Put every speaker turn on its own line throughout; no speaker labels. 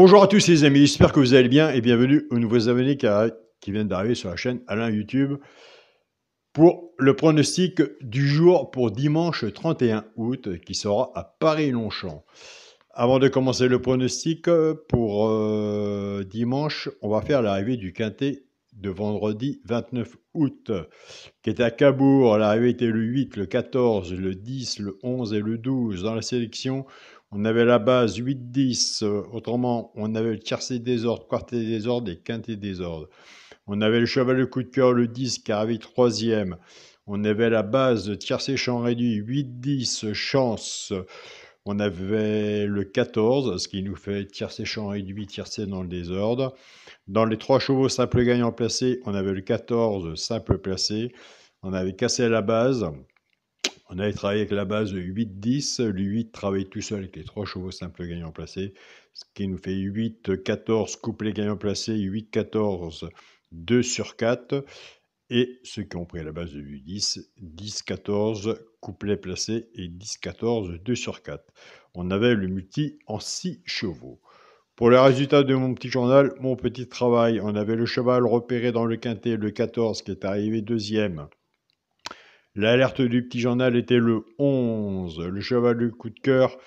Bonjour à tous les amis, j'espère que vous allez bien et bienvenue aux nouveaux abonnés qui viennent d'arriver sur la chaîne Alain YouTube pour le pronostic du jour pour dimanche 31 août qui sera à Paris-Longchamp. Avant de commencer le pronostic pour dimanche, on va faire l'arrivée du quintet de vendredi 29 août qui était à Cabourg. L'arrivée était le 8, le 14, le 10, le 11 et le 12. Dans la sélection, on avait la base 8-10, autrement, on avait le tiercé désordre, quartet désordre et quintet désordre. On avait le cheval de coup de cœur, le 10, qui arrivait troisième. On avait la base tiercé champ réduit, 8-10, chance. On avait le 14, ce qui nous fait tiercé champ réduit, tiercé dans le désordre. Dans les 3 chevaux simple gagnant placé, on avait le 14, simple placé. On avait cassé la base. On avait travaillé avec la base 8-10, le 8 travaille tout seul avec les 3 chevaux simples gagnants placés, ce qui nous fait 8-14 couplet gagnant placé, 8-14, 2 sur 4, et ceux qui ont pris la base de 10, 10-14 couplet placé et 10-14, 2 sur 4. On avait le multi en 6 chevaux. Pour les résultats de mon petit journal, mon petit travail, on avait le cheval repéré dans le quintet, le 14, qui est arrivé deuxième. L'alerte du petit journal était le 11, le cheval de coup de cœur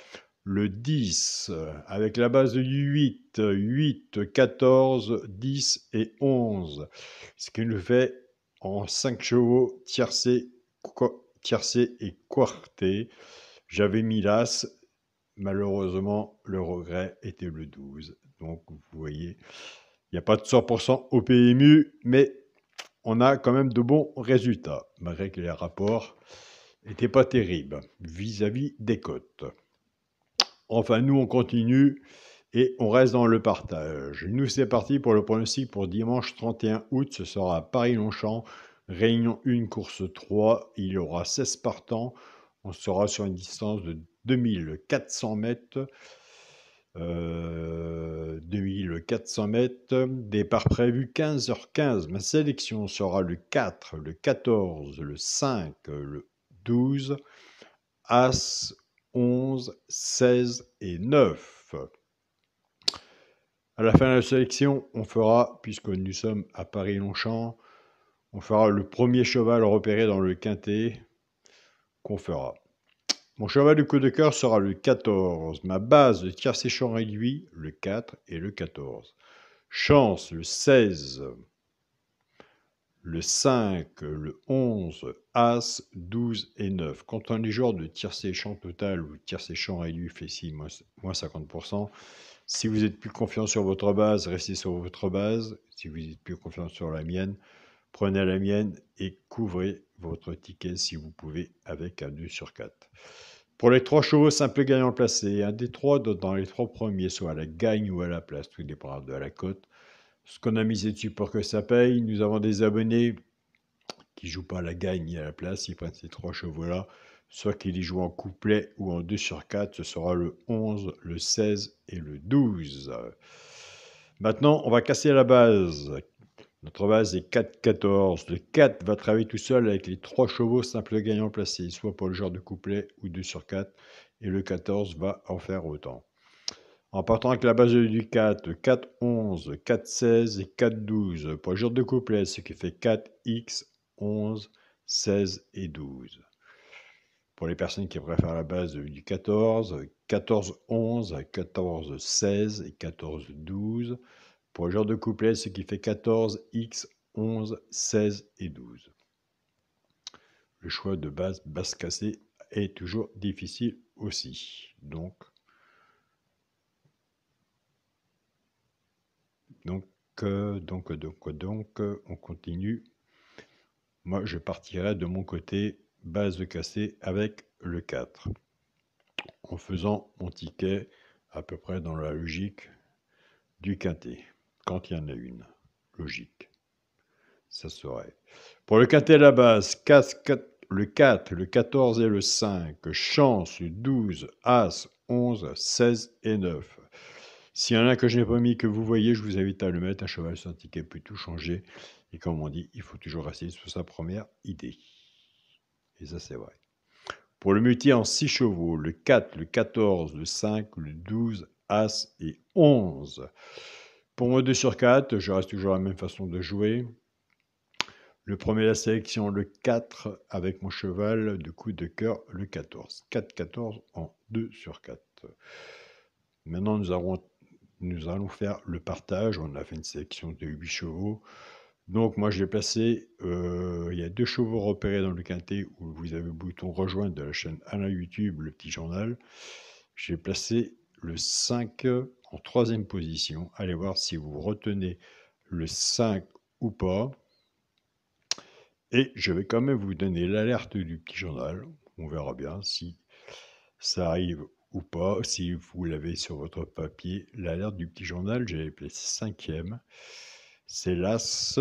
le 10, avec la base du 8, 8, 14, 10 et 11. Ce qui nous fait en 5 chevaux tiercé et quarté. J'avais mis l'As, malheureusement le regret était le 12. Donc vous voyez, il n'y a pas de 100% au PMU, mais on a quand même de bons résultats, malgré que les rapports n'étaient pas terribles vis-à-vis des cotes. Enfin, nous, on continue et on reste dans le partage. Nous, c'est parti pour le pronostic pour dimanche 31 août. Ce sera à Paris-Longchamp, réunion 1, course 3. Il y aura 16 partants. On sera sur une distance de 2400 mètres. 2400 mètres, départ prévu 15h15. Ma sélection sera le 4, le 14, le 5, le 12, As, 11, 16 et 9. À la fin de la sélection, on fera, puisque nous sommes à Paris-Longchamp, on fera le premier cheval repéré dans le quintet qu'on fera. Mon cheval du coup de cœur sera le 14. Ma base de tiercé champ réduit, le 4 et le 14. Chance, le 16. Le 5, le 11, As, 12 et 9. Quand on est joueur de tiercé champ total ou tiercé champ réduit, fait 6, moins 50%. Si vous êtes plus confiant sur votre base, restez sur votre base. Si vous êtes plus confiant sur la mienne, prenez la mienne et couvrez votre ticket si vous pouvez avec un 2 sur 4. Pour les 3 chevaux simples gagnants placés, un des 3 dans les 3 premiers, soit à la gagne ou à la place, tout dépendra de la cote. Ce qu'on a misé dessus pour que ça paye, nous avons des abonnés qui ne jouent pas à la gagne ni à la place, ils prennent ces 3 chevaux-là, soit qu'ils y jouent en couplet ou en 2 sur 4, ce sera le 11, le 16 et le 12. Maintenant, on va casser la base. Notre base est 4-14. Le 4 va travailler tout seul avec les 3 chevaux simples gagnants placés, soit pour le genre de couplet ou 2 sur 4. Et le 14 va en faire autant. En partant avec la base du 4, 4-11, 4-16 et 4-12. Pour le genre de couplet, ce qui fait 4x, 11, 16 et 12. Pour les personnes qui préfèrent la base du 14, 14-11, 14-16 et 14-12. Pour le genre de couplet, ce qui fait 14, X, 11, 16 et 12. Le choix de base cassée est toujours difficile aussi. Donc, on continue. Moi, je partirai de mon côté base cassée avec le 4. En faisant mon ticket à peu près dans la logique du quintet. Quand il y en a une. Logique. Ça serait. Pour le quintet à la base, le 4, le 14 et le 5, chance, 12, As, 11, 16 et 9. S'il y en a que je n'ai pas mis, que vous voyez, je vous invite à le mettre. Un cheval sans ticket peut tout changer. Et comme on dit, il faut toujours rester sur sa première idée. Et ça, c'est vrai. Pour le multi en 6 chevaux, le 4, le 14, le 5, le 12, As et 11. Pour moi 2 sur 4, je reste toujours la même façon de jouer. Le premier la sélection, le 4 avec mon cheval de coup de cœur, le 14. 4-14 en 2 sur 4. Maintenant, nous allons faire le partage. On a fait une sélection de 8 chevaux. Donc moi, j'ai placé, il y a 2 chevaux repérés dans le quintet où vous avez le bouton rejoindre de la chaîne Alain YouTube, le petit journal. J'ai placé le 5 en 3e position. Allez voir si vous retenez le 5 ou pas. Et je vais quand même vous donner l'alerte du petit journal. On verra bien si ça arrive ou pas. Si vous l'avez sur votre papier, l'alerte du petit journal, j'avais placé 5e. C'est l'As.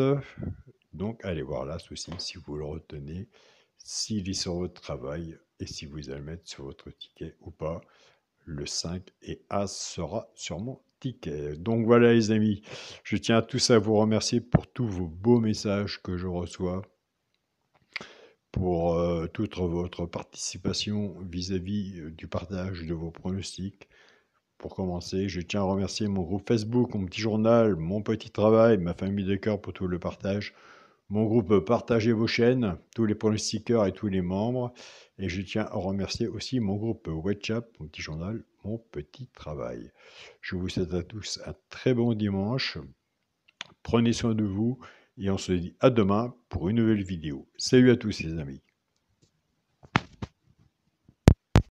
Donc, allez voir l'As aussi si vous le retenez, s'il est sur votre travail et si vous allez le mettre sur votre ticket ou pas. Le 5 et As sera sur mon ticket. Donc voilà les amis, je tiens tous à vous remercier pour tous vos beaux messages que je reçois, pour toute votre participation vis-à-vis du partage de vos pronostics. Pour commencer, je tiens à remercier mon groupe Facebook, mon petit journal, mon petit travail, ma famille de cœur pour tout le partage, mon groupe Partagez vos chaînes, tous les pronostiqueurs et tous les membres. Et je tiens à remercier aussi mon groupe WhatsApp, mon petit journal, mon petit travail. Je vous souhaite à tous un très bon dimanche. Prenez soin de vous et on se dit à demain pour une nouvelle vidéo. Salut à tous les amis.